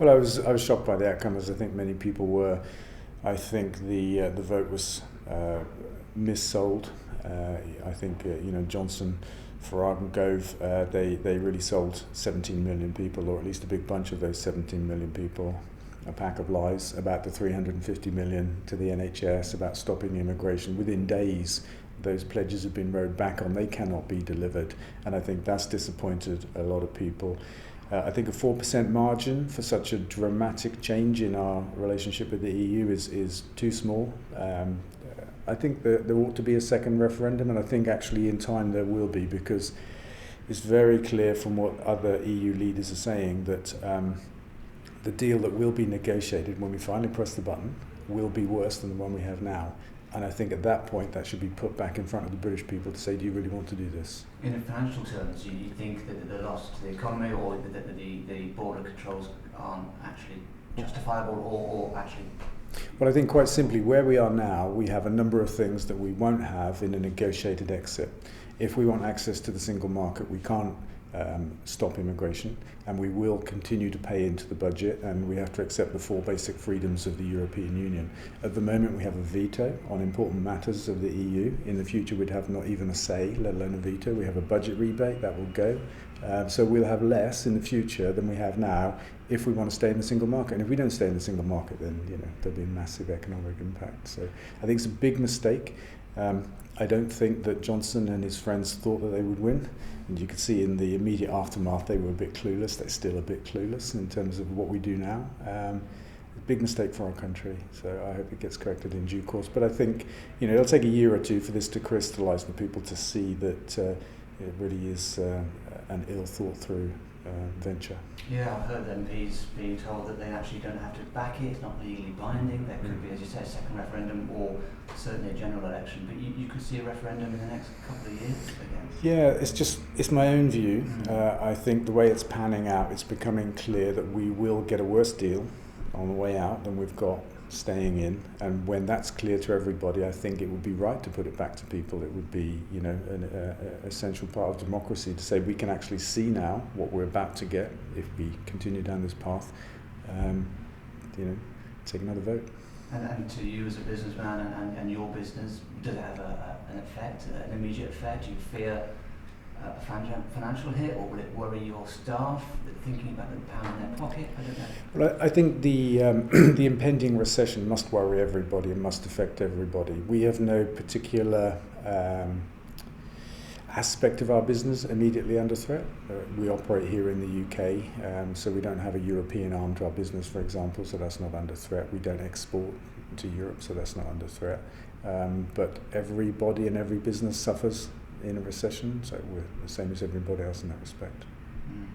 Well, I was shocked by the outcome, as I think many people were. I think the vote was missold. I think Johnson, Farage and Gove, they really sold 17 million people, or at least a big bunch of those 17 million people, a pack of lies about the 350 million to the NHS, about stopping immigration. Within days, those pledges have been rowed back on. They cannot be delivered, and I think that's disappointed a lot of people. I think a 4% margin for such a dramatic change in our relationship with the EU is too small. I think that there ought to be a second referendum, and I think actually in time there will be, because it's very clear from what other EU leaders are saying that the deal that will be negotiated when we finally press the button will be worse than the one we have now. And I think at that point that should be put back in front of the British people to say, do you really want to do this? In financial terms, do you think that the loss to the economy or that the border controls aren't actually justifiable or actually? Well, I think quite simply, where we are now, we have a number of things that we won't have in a negotiated exit. If we want access to the single market, we can't stop immigration, and we will continue to pay into the budget, and we have to accept the 4 basic freedoms of the European Union. At the moment, we have a veto on important matters of the EU. In the future, we'd have not even a say, let alone a veto. We have a budget rebate that will go. So we'll have less in the future than we have now if we want to stay in the single market. And if we don't stay in the single market, then there'll be a massive economic impact. So I think it's a big mistake. I don't think that Johnson and his friends thought that they would win. And you could see in the immediate aftermath they were a bit clueless. They're still a bit clueless in terms of what we do now. A big mistake for our country. So I hope it gets corrected in due course. But I think it'll take a year or two for this to crystallise, for people to see that it really is an ill thought through venture. Yeah, I've heard MPs being told that they actually don't have to back it, it's not legally binding. There could be, as you say, a second referendum or certainly a general election, but you could see a referendum in the next couple of years again. Yeah, it's my own view. I think the way it's panning out, it's becoming clear that we will get a worse deal on the way out than we've got staying in, and when that's clear to everybody, I think it would be right to put it back to people. It would be, an essential part of democracy to say we can actually see now what we're about to get if we continue down this path. Take another vote. And to you as a businessman and your business, does it have an effect, an immediate effect? Do you fear a financial hit, or will it worry your staff thinking about the pound in their pocket? I don't know. Well, I think the the impending recession must worry everybody and must affect everybody. We have no particular aspect of our business immediately under threat. We operate here in the UK, so we don't have a European arm to our business, for example, so that's not under threat. We don't export to Europe, so that's not under threat. But everybody and every business suffers in a recession, so we're the same as everybody else in that respect. Mm.